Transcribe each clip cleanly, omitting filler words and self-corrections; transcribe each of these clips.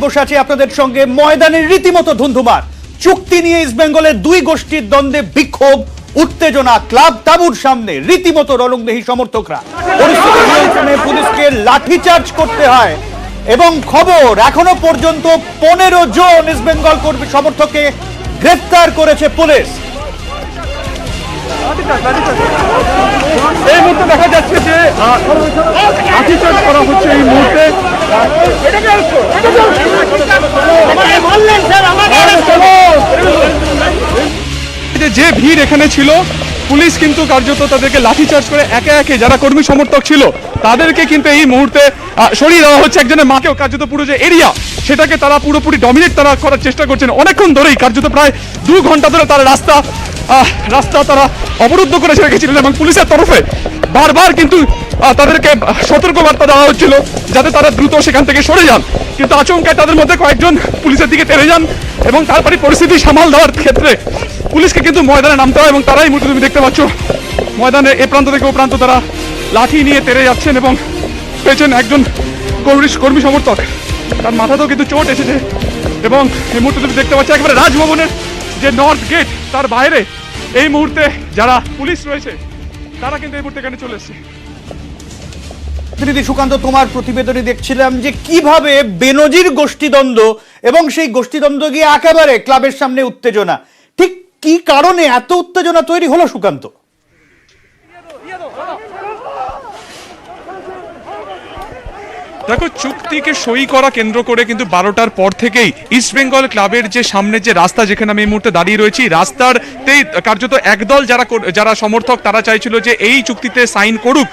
বসে আছি আপনাদের সঙ্গে। ময়দানের রীতিমতো ধুন্ধুমার চুক্তি নিয়ে ইস্ট বেঙ্গলের দুই গোষ্ঠীর দ্বন্দ্বে বিক্ষোভ, উত্তেজনা, ক্লাব তাঁবুর সামনে রীতিমতো রণংদেহী সমর্থকরা। পরিস্থিতি নিয়ন্ত্রণে পুলিশকে লাঠিচার্জ করতে হয় এবং খবর এখনো পর্যন্ত 15 জন ইস্ট বেঙ্গল কর্মী সমর্থককে গ্রেফতার করেছে পুলিশ। এই মুহূর্তে দেখা যাচ্ছে যে লাঠিচার্জ করা হচ্ছে এই মুহূর্তে। যে ভিড় এখানে ছিল, পুলিশ কিন্তু কার্যত তাদেরকে লাঠিচার্জ করে একে একে যারা কর্মী সমর্থক ছিল তাদেরকে কিন্তু এই মুহূর্তে সরিয়ে দেওয়া হচ্ছে। একজনের মাকেও কার্যত পুরো যে এরিয়া সেটাকে তারা পুরোপুরি ডমিনেট তারা করার চেষ্টা করছেন। অনেকক্ষণ ধরেই কার্যত প্রায় 2 ঘন্টা ধরে তারা রাস্তা তারা অবরুদ্ধ করে রেখেছিলেন এবং পুলিশের তরফে বারবার কিন্তু তাদেরকে সতর্কবার্তা দেওয়া হচ্ছিল যাতে তারা দ্রুত সেখান থেকে সরে যান। কিন্তু আচমকায় তাদের মধ্যে কয়েকজন পুলিশের দিকে তেড়ে যান এবং তারপরে পরিস্থিতি সামাল দেওয়ার ক্ষেত্রে পুলিশকে কিন্তু ময়দানে নামতে হয় এবং তারাই মুহূর্তে তুমি দেখতে পাচ্ছ ময়দানে এ প্রান্ত থেকে ও প্রান্ত তারা লাঠি নিয়ে তেড়ে যাচ্ছেন এবং পেয়েছেন একজন কর্মী সমর্থক, তার মাথাতেও কিন্তু চোট এসেছে। এবং এই মুহূর্তে তুমি দেখতে পাচ্ছ একেবারে রাজভবনের যে নর্থ গেট তার বাইরে এই মুহূর্তে যারা পুলিশ রয়েছে তারা কিন্তু এই মুহূর্তে এখানে চলে এসেছে। প্রতিনিধি সুকান্ত, তোমার প্রতিবেদনে দেখছিলাম যে কিভাবে বেনজির গোষ্ঠীদ্বন্দ্ব এবং সেই গোষ্ঠীদ্বন্দ্ব গিয়ে একেবারে ক্লাবের সামনে উত্তেজনা, ঠিক কি কারণে এত উত্তেজনা তৈরি হলো সুকান্ত? দেখো, চুক্তিকে সই করা কেন্দ্র করে কিন্তু 12টার পর থেকেই ইস্ট বেঙ্গল ক্লাবের যে সামনে যে রাস্তা যেখানে আমি এই মুহূর্তে দাঁড়িয়ে রয়েছি, রাস্তারতেই কার্যত একদল যারা সমর্থক তারা চাইছিল যে এই চুক্তিতে সাইন করুক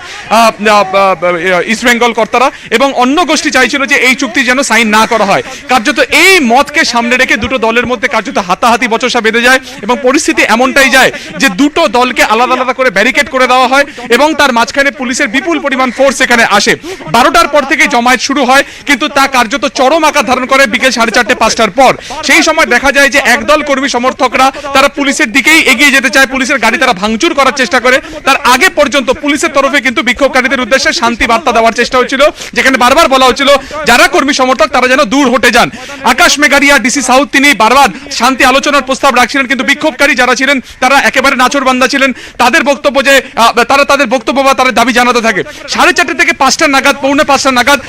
ইস্ট বেঙ্গল কর্তারা, এবং অন্য গোষ্ঠী চাইছিল যে এই চুক্তি যেন সাইন না করা হয়। কার্যত এই মতকে সামনে রেখে দুটো দলের মধ্যে কার্যত হাতাহাতি বচসা বেঁধে যায় এবং পরিস্থিতি এমনটাই যায় যে দুটো দলকে আলাদা আলাদা করে ব্যারিকেড করে দেওয়া হয় এবং তার মাঝখানে পুলিশের বিপুল পরিমাণ ফোর্স এখানে আসে। 12টার পর থেকে জমায়েত শুরু হয়, কিন্তু তা কার্যত চরম আকার ধারণ করে বিকেল 4:30 5টার পর। সেই সময় দেখা যায় যে একদল কর্মী সমর্থকরা তারা পুলিশের দিকেই এগিয়ে যেতে চায়, পুলিশের গাড়ি তারা ভাঙচুর করার চেষ্টা করে। তার আগে পর্যন্ত পুলিশের তরফে কিন্তু বিক্ষোভকারীদের উদ্দেশ্যে শান্তি বার্তা দেওয়ার চেষ্টা হচ্ছিল, যেখানে বারবার বলা হচ্ছিল যারা কর্মী সমর্থক তারা যেন দূর হটে যান। আকাশ মেঘারিয়া ডিসি সাউথ তিনি বারবার শান্তি আলোচনার প্রস্তাব রাখছিলেন, কিন্তু বিক্ষোভকারী যারা ছিলেন তারা একেবারে নাচরবান্দা ছিলেন। তাদের বক্তব্য যে তারা তাদের বক্তব্য বা তাদের দাবি জানাতে থাকে। 4:30 থেকে 5টা নাগাদ, পৌনে 5টা নাগাদ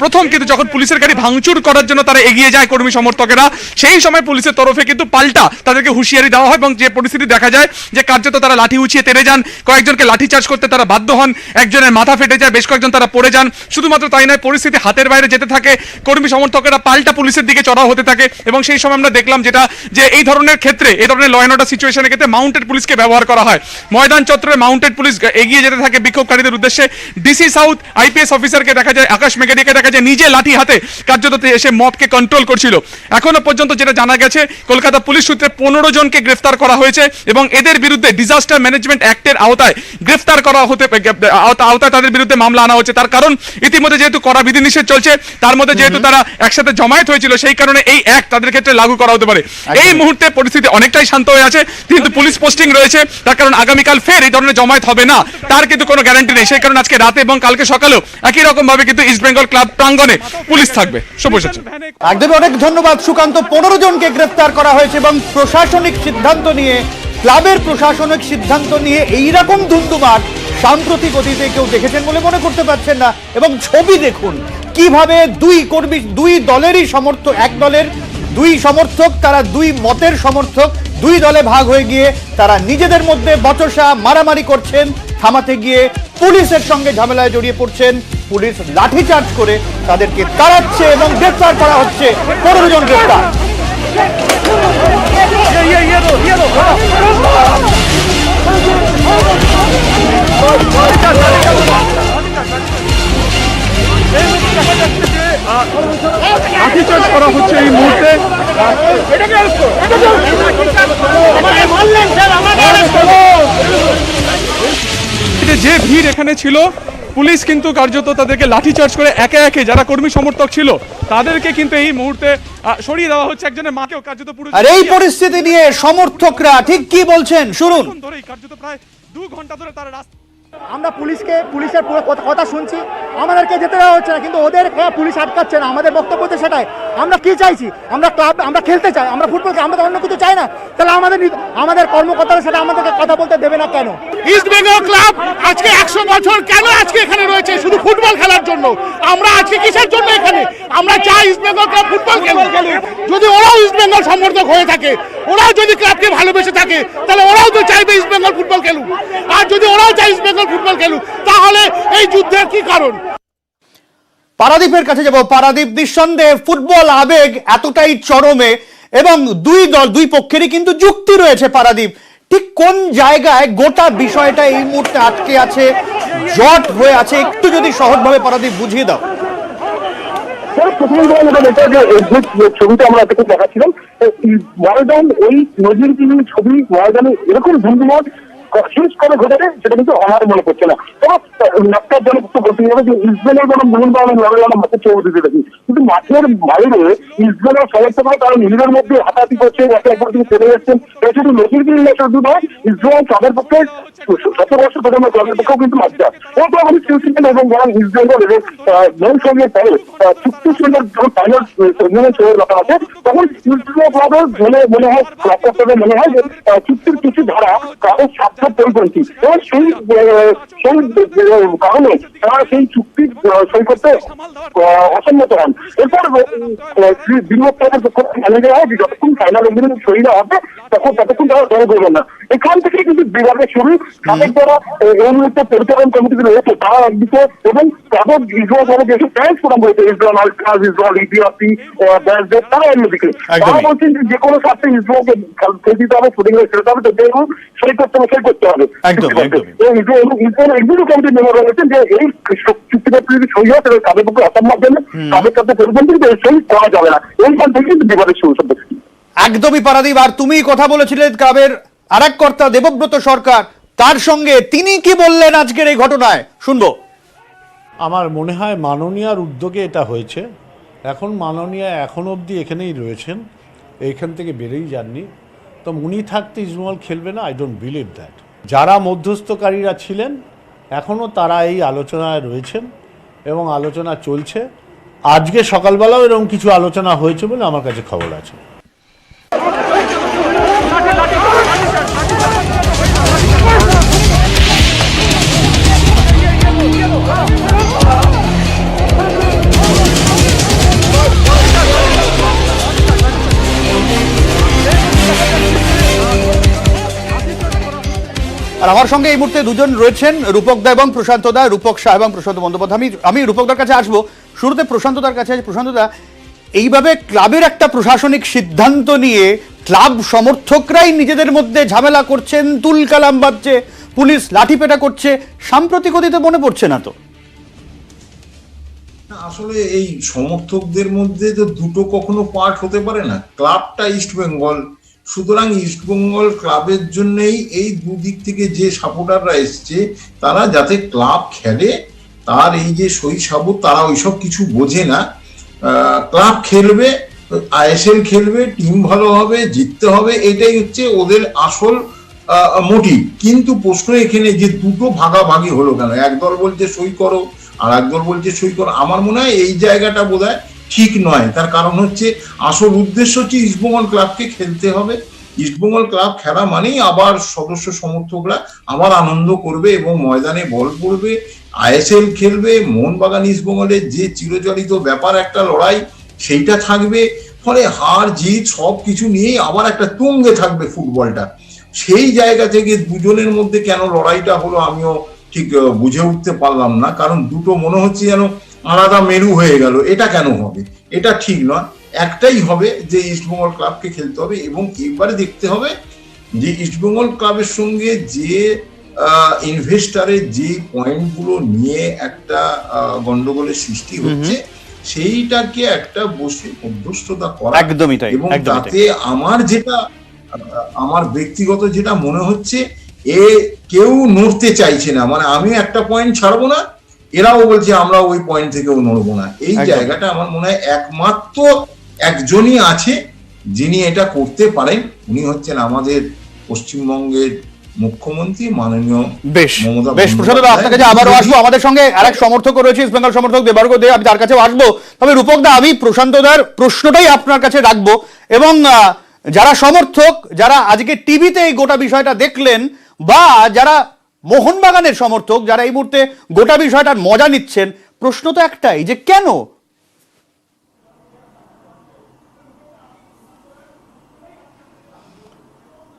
প্রথম কিন্তু যখন পুলিশের গাড়ি ভাঙচুর করার জন্য তারা এগিয়ে যায় কর্মী সমর্থকেরা, সেই সময় পুলিশের তরফে কিন্তু পাল্টা তাদেরকে হুঁশিয়ারি দেওয়া হয় এবং যে পরিস্থিতি দেখা যায় যে কার্যত তারা লাঠি উঁচিয়ে তেড়ে যান, কয়েকজনকে লাঠি চার্জ করতে তারা বাধ্য হন, একজনের মাথা ফেটে যায়, বেশ কয়েকজন তারা পড়ে যান। শুধুমাত্র তাই নয়, পরিস্থিতি হাতের বাইরে যেতে থাকে, কর্মী সমর্থকেরা পাল্টা পুলিশের দিকে চড়াও হতে থাকে এবং সেই সময় আমরা দেখলাম যেটা যে এই ধরনের ক্ষেত্রে, এই ধরনের ল অ্যান্ড অর্ডার সিচুয়েশনের ক্ষেত্রে মাউন্টেড পুলিশকে ব্যবহার করা হয়। ময়দান চত্বরে মাউন্টেড পুলিশ এগিয়ে যেতে থাকে বিক্ষোভকারীদের উদ্দেশ্যে। ডিসি সাউথ আইপিএস অফিসারকে দেখা যায়, আকাশ মেঘারিয়াকে দেখা যায় নিজে লাঠি হাতে কার্যত এসে মবকে কন্ট্রোল করছিল। এখনো পর্যন্ত যেটা জানা গেছে, কলকাতা পুলিশ সূত্রে 15 জনকে গ্রেফতার করা হয়েছে এবং এদের বিরুদ্ধে ডিজাস্টার ম্যানেজমেন্ট অ্যাক্টের আওতায় গ্রেফতার করা আওতায় তাদের বিরুদ্ধে মামলা আনা হচ্ছে। তার কারণ ইতিমধ্যে যেহেতু কড়া বিধিনিষেধ চলছে, তার মধ্যে যেহেতু তারা একসাথে জমায়েত হয়েছিল, সেই কারণে এই অ্যাক্ট তাদের ক্ষেত্রে লাগু করা হতে পারে। এই মুহূর্তে পরিস্থিতি অনেকটাই শান্ত হয়ে আছে, কিন্তু পুলিশ পোস্টিং রয়েছে, তার কারণ আগামীকাল ফের এই ধরনের জমায়েত হবে না তার কিন্তু কোনো গ্যারান্টি নেই। সেই কারণে আজকে রাতে এবং কালকে সকালেও একই রকম ভাবে কিন্তু ইস্ট বেঙ্গল ক্লাব প্রাঙ্গণে পুলিশ থাকবে। একদম অনেক ধন্যবাদ সুকান্ত। 15 জনকে গ্রেফতার করা হয়েছে এবং প্রশাসনিক সিদ্ধান্ত নিয়ে, ক্লাবের প্রশাসনিক সিদ্ধান্ত নিয়ে এইরকম ধুন্ধুমার সাম্প্রতিক অতীতে কেউ দেখেছেন বলে মনে করতে পারছেন না। এবং ছবি দেখুন কিভাবে দুই দলেরই সমর্থক, এক দলের দুই সমর্থক, তারা দুই মতের সমর্থক, দুই দলে ভাগ হয়ে গিয়ে তারা নিজেদের মধ্যে বচসা মারামারি করছেন, থামাতে গিয়ে পুলিশের সঙ্গে ঝামেলায় জড়িয়ে পড়ছেন। পুলিশ লাঠিচার্জ করে তাদেরকে তাড়াচ্ছে এবং গ্রেফতার করা হচ্ছে। 15 জন গ্রেফতার। লাঠিচার্জ করা হচ্ছে এই মুহূর্তে। যে ভিড় এখানে ছিল, পুলিশ কিন্তু কার্যত তাদেরকে লাঠিচার্জ করে একে একে যারা কর্মী সমর্থক ছিল তাদেরকে কিন্তু এই মুহূর্তে সরিয়ে দেওয়া হচ্ছে। একজনের মাকেও কার্যত পুরো। আর এই পরিস্থিতি নিয়ে সমর্থকরা ঠিক কি বলছেন শুনুন। কার্যত প্রায় 2 ঘন্টা ধরে তারা আমরা পুলিশের পুরো কথা শুনছি, আমাদেরকে যেতে দেওয়া হচ্ছে না, কিন্তু ওদের পুলিশ আটকাচ্ছে না। আমাদের বক্তব্য তো সেটাই, আমরা কি চাইছি, আমরা খেলতে চাই, আমরা ফুটবল, আমরা তো অন্য কিছু চাই না। তাহলে আমাদের কর্মকর্তারা সেটা আমাদেরকে কথা বলতে দেবে না কেন? ইস্ট বেঙ্গল ক্লাব আজকে 100 বছর কেন আজকে এখানে রয়েছে? শুধু ফুটবল খেলার জন্য। আমরা আজকে কিসের জন্য এখানে? আমরা চাই ইস্ট বেঙ্গল ক্লাব ফুটবল খেলি। যদি ওরাও ইস্ট বেঙ্গল সমর্থক হয়ে থাকে, ওরাও যদি ক্লাবকে ভালোবেসে থাকে, তাহলে ওরাও তো চাইবে ইস্ট বেঙ্গল ফুটবল খেলুক। আর যদি ওরাও চাই ইস্ট বেঙ্গল ফুটবল খেলুক, তাহলে এই যুদ্ধের কি কারণ? পারাদীপের কাছে যাব। পারাদীপ, নিঃসন্দেহে ফুটবল আবেগ এতটাই চরমে এবং দুই পক্ষেরই কিন্তু যুক্তি রয়েছে। পারাদীপ, ঠিক কোন জায়গায় গোটা বিষয়টা এই মুহূর্তে আটকে আছে, জট হয়ে আছে, একটু যদি সহজভাবে পারাদীপ বুঝিয়ে দাও। ছবিটা আমরা দেখাচ্ছিলাম ময়দান, ওই নজির ছবি ময়দানে এরকম ধুমধুমার শেষ করে ঘটেছে সেটা কিন্তু আমার মনে করছে না। নাট্যের জন্য বলতে হবে যে ইসরায়েলের কোনো মোহনবাগান লড়াই মাঠের ছবি দিতে দেখি, কিন্তু মাঠের বাইরে ইসরায়েলের সমর্থকরা তারা নিজেদের মধ্যে হাতাহাতি করছে, একে একবার তিনি চলে যাচ্ছেন। এটা শুধু নজির শুধু নয়, ইসরায়েল তাদের পক্ষে 7 বছর প্রথম ক্লাবের পক্ষেও কিন্তু লজ্জা। ওটা আমাদের সিলসিলেন এবং যারা ইসরায়েল এবং মৌসুমের পরে চুক্তি সঙ্গে যখন ফাইনাল ছবির ব্যাপার আছে, তখন ইসরায়েল ক্লাবের মনে হয় ক্লাব করতে মনে হয় যে চুক্তির কিছু ধারা ক্লাবের স্বার্থ পরিপন্থী এবং সেই কারণে তারা সেই চুক্তি সই করতে অসম্মত হন। এরপর বিনিয়োগকারীদের পক্ষ থেকে জানা যায় যে যতক্ষণ ফাইনাল এগ্রিমেন্ট সই না হবে ততক্ষণ তারা দল করবেন না। এখান থেকে কিন্তু বিভাগের শুরু। তাদের যারা এই মুহূর্তে পরিচালন কমিটিতে রয়েছে তারা একদিকে এবং তাদের ইসরায়েল যেসব ফ্যান্স ফোরাম রয়েছে, ইসরায়েল আলট্রাস, ইসরায়েল ইডিআরপি, তারা অন্যদিকে তারা বলছেন যে কোনো স্বার্থে ইসরায়েলকে খেলতে দিতে হবে, শুটিং এ খেলতে হবে, তো যেহেতু সই করতে হবে সই করতে হবে। ইসরায়েল এক্সিকিউটিভ কমিটির মেম্বার রয়েছেন যে এই চুক্তিটা যদি সই হয় তাহলে তাদের পক্ষে অসম্ভব জন্য তাদের কাছে পরিপন্থী সই করা যাবে না। এইখান থেকে কিন্তু বিবাদের শুরু সব। একদমই পারাদীপ, আর তুমি কথা বলেছিলেন ক্লাবের আরেক কর্তা দেবব্রত সরকার, তার সঙ্গে তিনি কি বললেন আজকের এই ঘটনায়, শুনবো। আমার মনে হয় মাননীয়ার উদ্যোগে এটা হয়েছে। এখন মাননীয়া এখন অবধি এখানেই রয়েছেন, এইখান থেকে বেরিয়েই যাননি। তো উনি থাকতে ইস্টবেঙ্গল খেলবে না, আই ডোন্ট বিলিভ দ্যাট। যারা মধ্যস্থকারীরা ছিলেন এখনও তারা এই আলোচনায় রয়েছেন এবং আলোচনা চলছে। আজকে সকালবেলাও এরকম কিছু আলোচনা হয়েছে বলে আমার কাছে খবর আছে। আর আমার সঙ্গে এই মুহূর্তে দুজন রয়েছেন, রূপক দা এবং প্রশান্ত দা। রূপক শাহ এবং প্রশান্ত বন্দ্যোপাধ্যায়। আমি রূপকদার কাছে আসবো। শুরুতে প্রশান্তদার কাছে আসি। প্রশান্তদা, এইভাবে ক্লাবের একটা প্রশাসনিক সিদ্ধান্ত নিয়ে ক্লাব সমর্থকরাই নিজেদের মধ্যে ঝামেলা করছেন, তুলকালাম বাজছে, পুলিশ লাঠিপেটা করছে, সাম্প্রতিক অতীতে মনে পড়ছে না তো? আসলে এই সমর্থকদের মধ্যে তো দুটো কখনো পার্ট হতে পারে না। ক্লাবটা ইস্ট বেঙ্গল, সুতরাং ইস্ট বেঙ্গল ক্লাবের জন্যই এই দুদিক থেকে যে সাপোর্টাররা এসছে তারা যাতে ক্লাব খেলে তার এই যে সই সাবুত, তারা ওইসব কিছু বোঝে না। ক্লাব খেলবে, আইএসএল খেলবে, টিম ভালো হবে, জিততে হবে, এটাই হচ্ছে ওদের আসল মোটিভ। কিন্তু প্রশ্ন এখানে যে দুটো ভাগাভাগি হলো কেন? একদল বলছে সই করো আর একদল বলছে সই করো। আমার মনে হয় এই জায়গাটা বোধহয় ঠিক নয়। তার কারণ হচ্ছে আসল উদ্দেশ্য হচ্ছে ইস্টবেঙ্গল ক্লাবকে খেলতে হবে। ইস্টবেঙ্গল ক্লাব খেলা মানেই আবার সদস্য সমর্থকরা আবার আনন্দ করবে এবং ময়দানে বল পড়বে, আইএসএল খেলবে, মোহনবাগান ইস্টবেঙ্গলের যে চিরচরিত ব্যাপার একটা লড়াই সেইটা থাকবে। ফলে হার জিত সব কিছু নিয়েই আবার একটা তুঙ্গে থাকবে ফুটবলটা। সেই জায়গা থেকে দুজনের মধ্যে কেন লড়াইটা হলো আমিও ঠিক বুঝে উঠতে পারলাম না। কারণ দুটো মনে হচ্ছে যেন আলাদা মেরু হয়ে গেল। এটা কেন হবে? এটা ঠিক নয়। একটাই হবে যে ইস্টবেঙ্গল ক্লাবকে খেলতে হবে এবং এবারে দেখতে হবে যে ইস্টবেঙ্গল ক্লাবের সঙ্গে যে ইনভেস্টারের যে পয়েন্টগুলো নিয়ে একটা গন্ডগোলের সৃষ্টি হচ্ছে সেইটাকে একটা বসে মধ্যস্থতা করা। একদমই তাই। এবং তাতে আমার ব্যক্তিগত যেটা মনে হচ্ছে, কেউ নড়তে চাইছে না। মানে আমি একটা পয়েন্ট ছাড়বো না, এরাও বলছে আমরা ওই পয়েন্ট থেকেও নড়বো না। এই জায়গাটা আমার মনে হয় একমাত্র একজনই আছে যিনি এটা করতে পারেন, উনি হচ্ছেন আমাদের পশ্চিমবঙ্গের মুখ্যমন্ত্রী মাননীয় বেশ মমতা বেশ প্রসাদ দা, আপনার কাছে আবারও আসবো। বন্দ্যোপাধ্যায় আমাদের সঙ্গে আরেক সমর্থক রয়েছে, ইস্ট বেঙ্গল সমর্থক দেবার্গ দে, আমি তার কাছেও আসবো। তবে রূপক দা, আমি প্রশান্ত দার প্রশ্নটাই আপনার কাছে রাখবো, এবং যারা সমর্থক, যারা আজকে টিভিতে এই গোটা বিষয়টা দেখলেন, বা যারা মোহনবাগানের সমর্থক, যারা এই মুহূর্তে গোটা বিষয়টার মজা নিচ্ছেন, প্রশ্ন তো একটাই, যে কেন?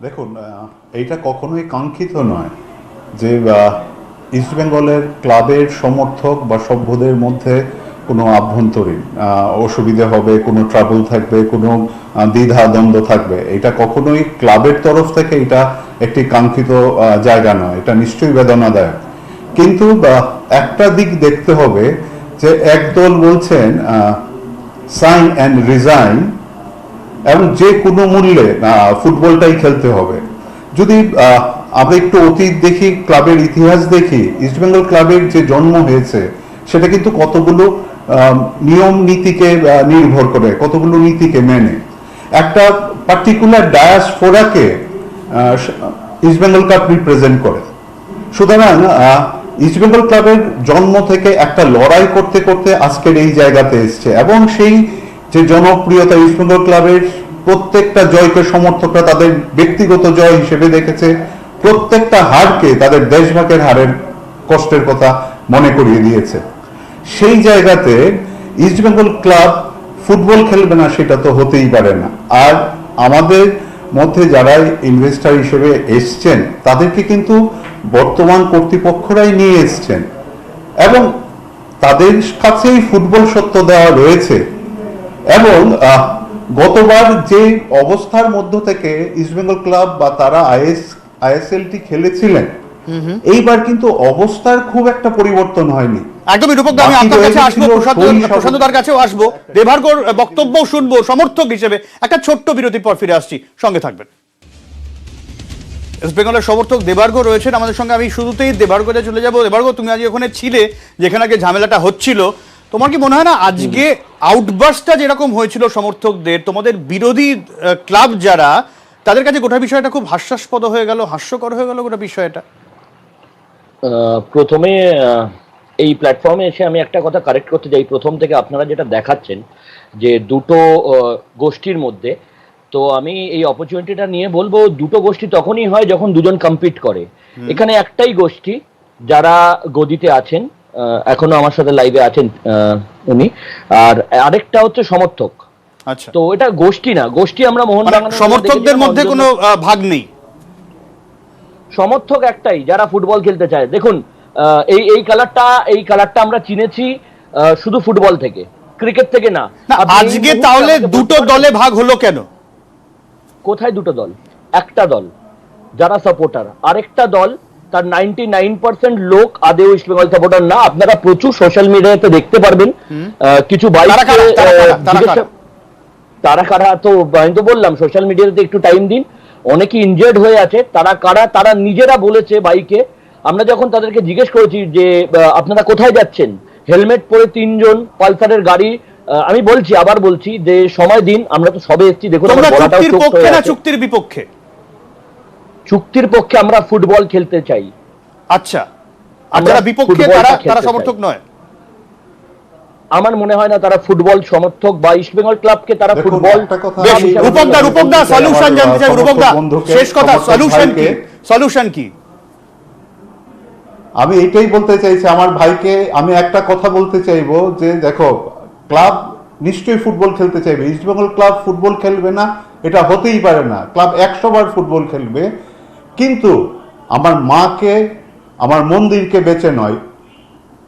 দেখুন, এইটা কখনোই কাঙ্ক্ষিত নয় যে ইস্টবেঙ্গলের ক্লাবের সমর্থক বা সভ্যদের মধ্যে কোনো আভ্যন্তরীণ অসুবিধা হবে, কোনো ট্রাবল থাকবে, কোনো দ্বিধা দ্বন্দ্ব থাকবে। এটা কখনোই ক্লাবের তরফ থেকে এটা একটি কাঙ্ক্ষিত জায়গা নয়, এটা নিশ্চয়ই বেদনাদায়ক। কিন্তু একটা দিক দেখতে হবে যে একদল বলছেন সাইন অ্যান্ড রিজাইন, এবং যে কোনো মূল্যে ফুটবলটাই খেলতে হবে। যদি আমরা একটু অতীত দেখি, ক্লাবের ইতিহাস দেখি, ইস্টবেঙ্গল ক্লাবের যে জন্ম হয়েছে সেটা কিন্তু কতগুলো নিয়ম নীতিকে নির্ভর করে, কতগুলো নীতিকে মেনে একটা পার্টিকুলার ডায়াসফোরাকে ইস্টবেঙ্গল ক্লাব রিপ্রেজেন্ট করে। সুতরাং ইস্টবেঙ্গল ক্লাবের জন্ম থেকে একটা লড়াই করতে করতে আজকের এই জায়গাতে এসছে, এবং সেই যে জনপ্রিয়তা, ইস্টবেঙ্গল ক্লাবের প্রত্যেকটা জয়কে সমর্থকরা তাদের ব্যক্তিগত জয় হিসেবে দেখেছে, প্রত্যেকটা হারকে তাদের দেশভাগের হারের কষ্টের কথা মনে করিয়ে দিয়েছে। সেই জায়গাতে ইস্টবেঙ্গল ক্লাব ফুটবল খেলবে না সেটা তো হতেই পারে না। আর আমাদের মধ্যে যারা ইনভেস্টর হিসেবে এসছেন তাদেরকে কিন্তু বর্তমান কর্তৃপক্ষরাই নিয়ে এসছেন, এবং তাদের কাছেই ফুটবল সত্য দেওয়া রয়েছে। এবং গতবার যে অবস্থার মধ্য থেকে ইস্টবেঙ্গল ক্লাব বা তারা আইএসএলটি খেলেছিলেন, এইবার কিন্তু অবস্থার খুব একটা পরিবর্তন হয়নি। একদমই রূপক দা, আমি আপনার কাছে আসবো, প্রশান্ত দার কাছেও আসবো, দেবার্গর বক্তব্য শুনবো সমর্থক হিসেবে। একটা ছোট্ট বিরতির পর ফিরে আসছি, সঙ্গে থাকবেন। ইস্ট বেঙ্গলের সমর্থক দেবার্গ রয়েছেন আমাদের সঙ্গে। আমি শুরুতেই দেবার্গতে চলে যাবো। দেবার্গ, তুমি আজ ওখানে ছিলে যেখানে আগে ঝামেলাটা হচ্ছিল, তোমার কি মনে হয় না আজকে আউটবার্সটা যেরকম হয়েছিল সমর্থকদের, তোমাদের বিরোধী ক্লাব যারা, তাদের কাছে গোটা বিষয়টা খুব হাস্যাস্পদ হয়ে গেল, হাস্যকর হয়ে গেল গোটা বিষয়টা? প্রথমে এই প্ল্যাটফর্মে এসে আমি একটা কথা কারেক্ট করতে চাই। প্রথম থেকে আপনারা যেটা দেখাচ্ছেন যে দুটো গোষ্ঠীর মধ্যে, তো আমি এই অপরচুনিটিটা নিয়ে বলবো দুটো গোষ্ঠী তখনই হয় যখন দুজন কম্পিট করে। এখানে একটাই গোষ্ঠী যারা গদিতে আছেন, এখনো আমার সাথে লাইভে আছেন উনি, আর আরেকটা হচ্ছে সমর্থক। আচ্ছা, তো এটা গোষ্ঠী না, গোষ্ঠী আমরা মোহনবাগান সমর্থকদের মধ্যে কোনো ভাগ নেই, সমর্থক একটাই যারা ফুটবল খেলতে চায়। দেখুন, এই কালারটা আমরা চিনেছি শুধু ফুটবল থেকে, ক্রিকেট থেকে না। আজকে তাহলে দুটো দলে ভাগ হলো কেন? কোথায় দুটো দল? একটা দল যারা সাপোর্টার, আরেকটা দল তার 99% লোক আদেও ইস্ট বেঙ্গল সাপোর্টার না। আপনারা প্রচুর সোশ্যাল মিডিয়াতে দেখতে পারবেন কিছু বাইক, তারা কারা, তো আমি তো বললাম সোশ্যাল মিডিয়াতে একটু টাইম দিন। অনেকে ইনজার্ড হয়ে আছে, তারা কারা তারা নিজেরা বলেছে বাইকে। আমরা যখন তাদেরকে জিজ্ঞেস করেছি যে আপনারা কোথায় যাচ্ছেন, হেলমেট পরে তিনজন পালসারের গাড়ি, আমি বলছি, আবার বলছি যে সময় দিন, আমরা তো সবে এসেছি। দেখুন, চুক্তির পক্ষে না চুক্তির বিপক্ষে? চুক্তির পক্ষে, আমরা ফুটবল খেলতে চাই। আচ্ছা, আর যারা বিপক্ষে তারা সমর্থক নয়? আমার মনে হয় না তারা ফুটবল সমর্থক, বা ইস্ট বেঙ্গল ক্লাবকে তারা ফুটবল। রূপকদা সলিউশন জানতে চাই। রূপকদা, শেষ কথা, সলিউশন কি? আমি এটাই বলতে চাইছি আমার ভাইকে, আমি একটা কথা বলতে চাইবো যে দেখো, ক্লাব নিশ্চয়ই ফুটবল খেলতে চাইবে, ইস্টবেঙ্গল ক্লাব ফুটবল খেলবে না এটা হতেই পারে না। ক্লাব 100 বার ফুটবল খেলবে, কিন্তু আমার মাকে, আমার মন্দিরকে বেঁচে নয়।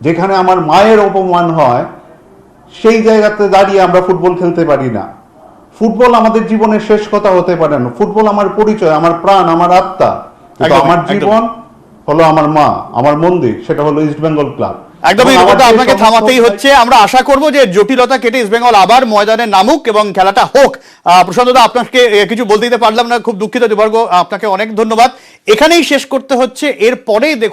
যেখানে আমার মায়ের অপমান হয় সেই জায়গাতে দাঁড়িয়ে আমরা ফুটবল খেলতে পারি না। ফুটবল আমাদের জীবনের শেষ কথা হতে পারে না। ফুটবল আমার পরিচয়, আমার প্রাণ, আমার আত্মা। আমার জীবন হলো আমার মা, আমার মন্দির, সেটা হলো ইস্ট বেঙ্গল ক্লাব। একদমই, আপনাকে থামাতেই হচ্ছে। আমরা আশা করব যে জটিলতা কেটে ইস্ট বেঙ্গল আবার ময়দানে নামুক এবং খেলাটা হোক। প্রশান্ত দা, আপনাকে কিছু বলতে দিতে পারলাম না, খুব দুঃখিত। দেবার্গ, আপনাকে অনেক ধন্যবাদ। এখানেই শেষ করতে হচ্ছে, এরপরেই দেখুন